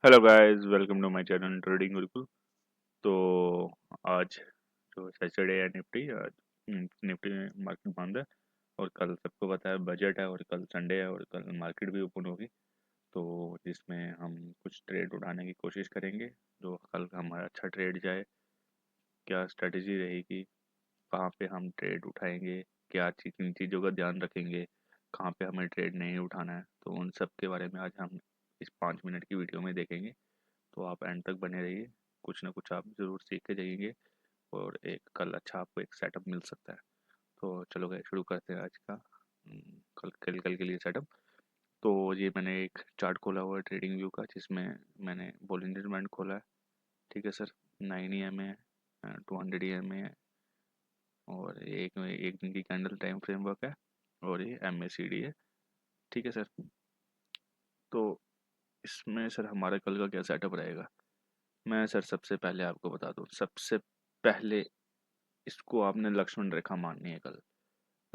Hello guys, welcome to my channel trading Gurukul. तो आज जो सैटरडे है निफ्टी, आज निफ्टी में मार्केट बंद है। और कल सबको पता है बजट है, और कल संडे है, और कल मार्केट भी ओपन होगी। तो जिसमें हम कुछ ट्रेड उठाने की कोशिश करेंगे, जो कल का हमारा अच्छा ट्रेड जाए। क्या स्ट्रेटजी रहेगी, कहाँ पे हम ट्रेड उठाएंगे, क्या किन चीज़ों का ध्यान रखेंगे, कहाँ पे हमें ट्रेड नहीं उठाना है, तो उन सब के बारे में आज हम इस 5 मिनट की वीडियो में देखेंगे। तो आप एंड तक बने रहिए, कुछ ना कुछ आप ज़रूर सीख के जाइएंगे, और एक कल अच्छा आपको एक सेटअप मिल सकता है। तो चलो गए शुरू करते हैं आज का कल कल कल के लिए सेटअप। तो ये मैंने एक चार्ट खोला हुआ है ट्रेडिंग व्यू का, जिसमें मैंने बॉलिंजर बैंड खोला है। ठीक है सर, 9 EMA है, 200 EMA है, और एक एक दिन की कैंडल टाइम फ्रेमवर्क है, और ये MACD है। ठीक है सर। तो इसमें सर हमारा कल का क्या सेटअप रहेगा, मैं सर सबसे पहले आपको बता दूं। सबसे पहले इसको आपने लक्ष्मण रेखा माननी है कल।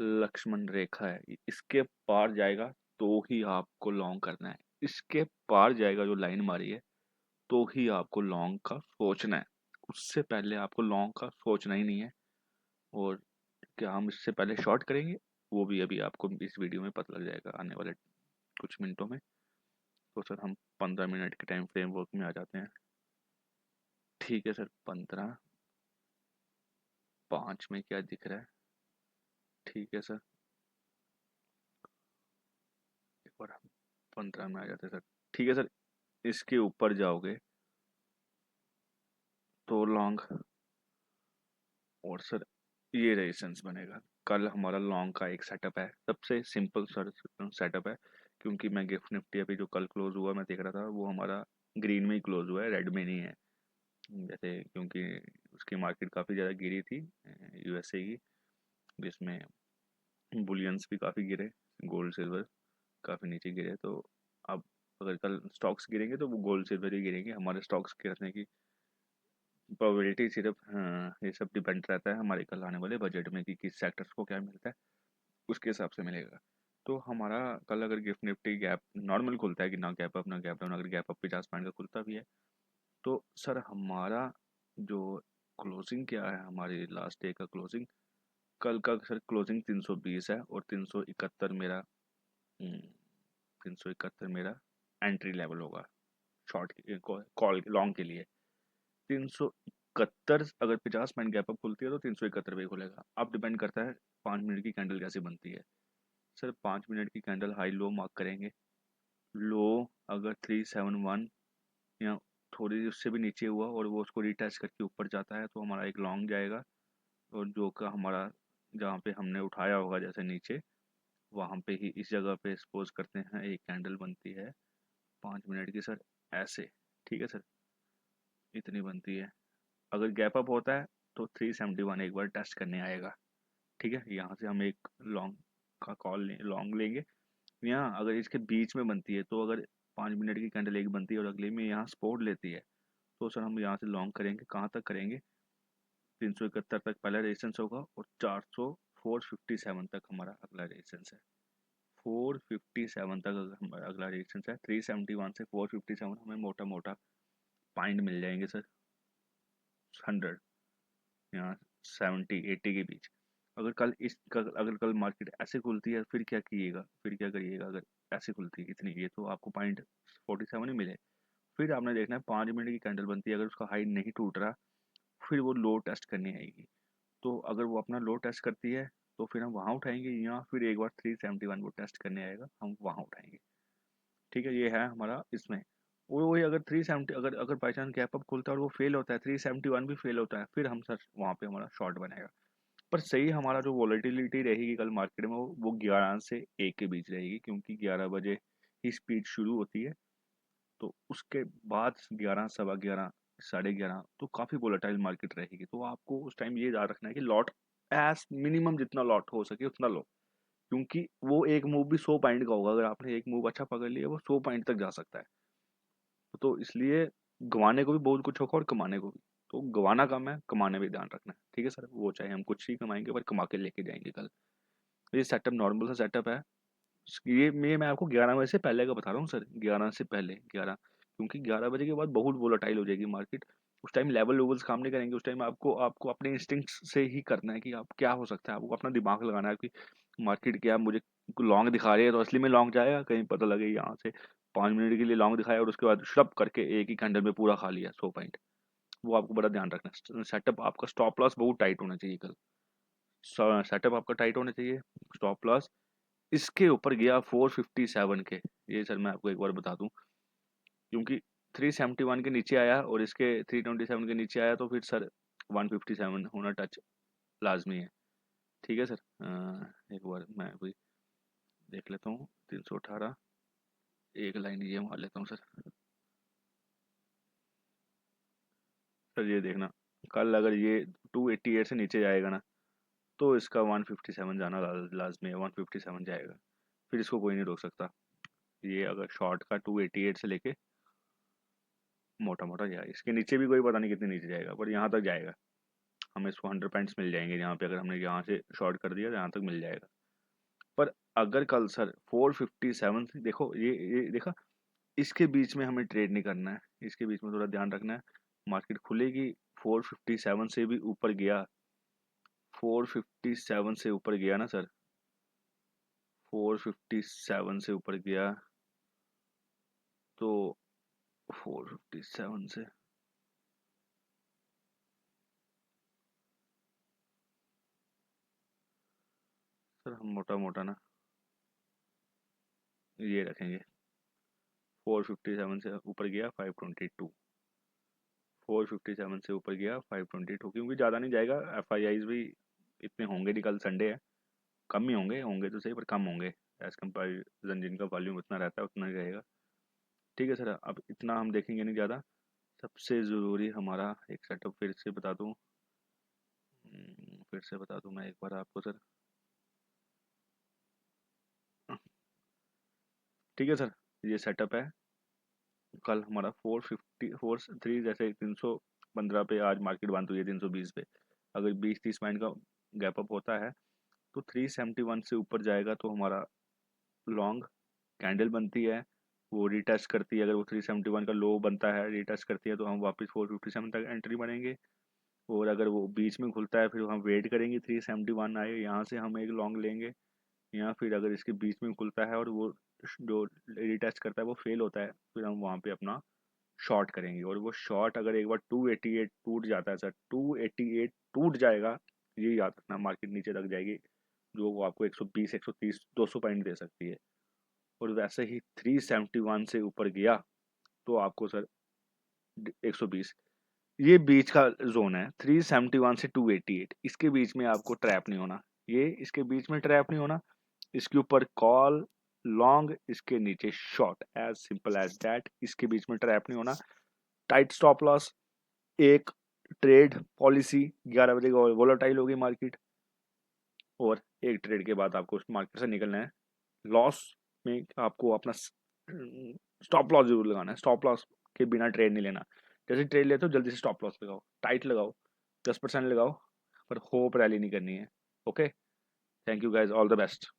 लक्ष्मण रेखा है, इसके पार जाएगा तो ही आपको लॉन्ग करना है। इसके पार जाएगा, जो लाइन मारी है, तो ही आपको लॉन्ग का सोचना है। उससे पहले आपको लॉन्ग का सोचना ही नहीं है। और क्या हम इससे पहले शॉर्ट करेंगे, वो भी अभी आपको इस वीडियो में पता लग जाएगा आने वाले कुछ मिनटों में। तो सर हम 15 मिनट के टाइम फ्रेमवर्क में आ जाते हैं। ठीक है सर, 15:05 में क्या दिख रहा है। ठीक है सर, एक बार हम 15 में आ जाते हैं सर। ठीक है सर, इसके ऊपर जाओगे तो लॉन्ग, और सर ये रेजिस्टेंस बनेगा। कल हमारा लॉन्ग का एक सेटअप है, सबसे सिंपल सर सेटअप है। क्योंकि मैं गिफ्ट निफ्टी अभी जो कल क्लोज हुआ मैं देख रहा था, वो हमारा ग्रीन में ही क्लोज हुआ है, रेड में नहीं है। जैसे क्योंकि उसकी मार्केट काफ़ी ज़्यादा गिरी थी, USA की, जिसमें बुलियंस भी काफ़ी गिरे, गोल्ड सिल्वर काफ़ी नीचे गिरे। तो अब अगर कल स्टॉक्स गिरेंगे तो वो गोल्ड सिल्वर ही गिरेंगे। हमारे स्टॉक्स गिरने की प्रोबेबिलिटी सिर्फ, हाँ, ये सब डिपेंड रहता है हमारे कल आने वाले बजट में कि किस सेक्टर्स को क्या मिलता है, उसके हिसाब से मिलेगा। तो हमारा कल अगर गिफ्ट निफ्टी गैप नॉर्मल खुलता है, कि ना गैप अप ना गैप डाउन, अगर गैप अप 50 पॉइंट का खुलता भी है, तो सर हमारा जो क्लोजिंग क्या है, हमारी लास्ट डे का क्लोजिंग, कल का सर क्लोजिंग 320 है, और 371 मेरा 371 मेरा एंट्री लेवल होगा शॉर्ट कॉल लॉन्ग के लिए। 371, अगर 50 पॉइंट गैप अप खुलती है तो 371 पे ही खुलेगा। अब डिपेंड करता है 5 मिनट की कैंडल कैसे बनती है। सर 5 मिनट की कैंडल हाई लो मार्क करेंगे। लो अगर 371 या थोड़ी उससे भी नीचे हुआ और वो उसको रिटेस्ट करके ऊपर जाता है, तो हमारा एक लॉन्ग जाएगा। और जो का हमारा जहाँ पे हमने उठाया होगा जैसे नीचे, वहाँ पे ही इस जगह पे सपोज करते हैं एक कैंडल बनती है 5 मिनट की सर, ऐसे। ठीक है सर, इतनी बनती है। अगर गैप अप होता है तो 371 एक बार टेस्ट करने आएगा। ठीक है, यहाँ से हम एक लॉन्ग का कॉल लॉन्ग लेंगे। यहाँ अगर इसके बीच में बनती है, तो अगर 5 मिनट की कैंडल एक बनती है और अगले में यहाँ सपोर्ट लेती है, तो सर हम यहाँ से लॉन्ग करेंगे। कहाँ तक करेंगे, 371 तक पहला रेजिस्टेंस होगा, और 457 तक हमारा अगला रेजिस्टेंस है। 457 तक अगर हमारा अगला रेजिस्टेंस है, 371 से 457 हमें मोटा मोटा पॉइंट मिल जाएंगे सर। 100 यहाँ 70-80 के बीच। अगर कल मार्केट ऐसे खुलती है, फिर क्या कीजिएगा, फिर क्या करिएगा। अगर ऐसे खुलती है इतनी, ये तो आपको पॉइंट 47 ही मिले। फिर आपने देखना है 5 मिनट की कैंडल बनती है, अगर उसका हाई नहीं टूट रहा, फिर वो लो टेस्ट करने आएगी। तो अगर वो अपना लो टेस्ट करती है, तो फिर हम वहाँ उठाएंगे, या फिर एक बार 371 वो टेस्ट करने आएगा, हम वहाँ उठाएंगे। ठीक है, ये है हमारा इसमें। वो वही अगर 370, अगर अगर बाई चांस गैप अप खुलता है और वो फेल होता है, 371 भी फेल होता है, फिर हम सर वहाँ पे हमारा शॉर्ट बनेगा। पर सही हमारा जो वॉलेटिलिटी रहेगी कल मार्केट में, वो 11 से 1 के बीच रहेगी, क्योंकि 11 बजे ही स्पीड शुरू होती है। तो उसके बाद 11, सवा 11, साढ़े 11 तो काफ़ी वोलेटाइल मार्केट रहेगी। तो आपको उस टाइम ये याद रखना है कि लॉट एस मिनिमम जितना लॉट हो सके उतना लो। क्योंकि वो एक मूव भी 100 पॉइंट का होगा, अगर आपने एक मूव अच्छा पकड़ लिया वो 100 पॉइंट तक जा सकता है। तो इसलिए गंवाने को भी बहुत कुछ होगा और कमाने को भी। तो गंवाना कम है, कमाने में ध्यान रखना है। ठीक है सर, वो चाहे हम कुछ ही कमाएंगे पर कमा के लेके जाएंगे कल। ये सेटअप नॉर्मल सा सेटअप है। ये मैं आपको 11 बजे से पहले का बता रहा हूँ सर, 11 से पहले 11, क्योंकि 11 बजे के बाद बहुत वोलेटाइल हो जाएगी मार्केट। उस टाइम लेवल्स काम नहीं करेंगे, उस टाइम आपको आपको अपने इंस्टिंक्ट्स से ही करना है कि आप क्या हो सकता है, आपको अपना दिमाग लगाना है कि मार्केट क्या मुझे लॉन्ग दिखा रही है तो असली में लॉन्ग जाएगा, कहीं पता लगे यहाँ से 5 मिनट के लिए लॉन्ग दिखाया और उसके बाद शटअप करके एक ही कैंडल में पूरा खा लिया 100 पॉइंट। वो आपको बड़ा ध्यान रखना है। सेटअप आपका स्टॉप लॉस बहुत टाइट होना चाहिए कल। सेटअप आपका टाइट होना चाहिए, स्टॉप लॉस इसके ऊपर गया 457 के। ये सर मैं आपको एक बार बता दूं, क्योंकि 371 के नीचे आया और इसके 327 के नीचे आया तो फिर सर 157 होना टच लाजमी है। ठीक है सर, एक बार मैं भी देख लेता हूँ 318, एक लाइन ये मार लेता हूँ सर। सर ये देखना, कल अगर ये 288 से नीचे जाएगा ना तो इसका 157 जाना लाजमी है, 157 जाएगा, फिर इसको कोई नहीं रोक सकता। ये अगर शॉर्ट का 288 से लेके मोटा मोटा जाएगा, इसके नीचे भी कोई पता नहीं कितने नीचे जाएगा, पर यहाँ तक जाएगा। हमें इसको 100 पॉइंट्स मिल जाएंगे यहाँ पे, अगर हमने यहाँ से शॉर्ट कर दिया तो यहाँ तक मिल जाएगा। पर अगर कल सर 457 से देखो, ये देखा, इसके बीच में हमें ट्रेड नहीं करना है, इसके बीच में थोड़ा ध्यान रखना है। मार्केट खुलेगी 457 से भी ऊपर गया, 457 से ऊपर गया ना सर, 457 से ऊपर गया तो 457 से सर हम मोटा मोटा ना ये रखेंगे, 457 से ऊपर गया 522, 457 से ऊपर गया 522, क्योंकि ज़्यादा नहीं जाएगा। एफ आई आईज भी इतने होंगे नहीं, कल संडे है, कम ही होंगे, होंगे तो सही पर कम होंगे एज कम्पेरिजन, जिनका वॉल्यूम उतना रहता है उतना ही रहेगा। ठीक है सर, अब इतना हम देखेंगे नहीं ज़्यादा। सबसे ज़रूरी हमारा एक सेटअप फिर से बता दूँ, फिर से बता दूँ मैं एक बार आपको सर। ठीक है सर, ये सेटअप है। कल हमारा 453 जैसे 315 पे आज मार्केट बंद हुई है, 320 पे, अगर 20-30 पॉइंट का गैप अप होता है तो 371 से ऊपर जाएगा तो हमारा लॉन्ग कैंडल बनती है, वो रिटेस्ट करती है। अगर वो 371 का लो बनता है, रिटेस्ट करती है, तो हम वापस 457 तक एंट्री बनेंगे। और अगर वो बीच में खुलता है फिर हम वेट करेंगे 371 आए, यहाँ से हम एक लॉन्ग लेंगे। या फिर अगर इसके बीच में खुलता है और वो जो रिटेस्ट करता है वो फेल होता है, फिर हम वहाँ पे अपना शॉर्ट करेंगे। और वो शॉर्ट अगर एक बार 288 टूट जाता है सर, 288 टूट जाएगा, ये याद रखना, मार्केट नीचे तक जाएगी, जो वो आपको 120, 130, 200 पॉइंट दे सकती है। और वैसे ही 371 से ऊपर गया तो आपको सर 120, ये बीच का जोन है 371 से 288, इसके बीच में आपको ट्रैप नहीं होना, ये इसके बीच में ट्रैप नहीं होना। इसके ऊपर कॉल लॉन्ग, इसके नीचे short, as simple as that, इसके बीच में ट्रैप नहीं होना। टाइट स्टॉप लॉस, एक ट्रेड पॉलिसी, 11 बजे वोलेटाइल होगी मार्केट, और एक ट्रेड के बाद आपको उस मार्केट से निकलना है। लॉस में आपको अपना स्टॉप लॉस जरूर लगाना है, स्टॉप लॉस के बिना ट्रेड नहीं लेना। जैसे ट्रेड लेते हो जल्दी से स्टॉप लॉस लगाओ, टाइट लगाओ, 10% लगाओ, पर होप रैली नहीं करनी है। Okay, thank you guys, all the best.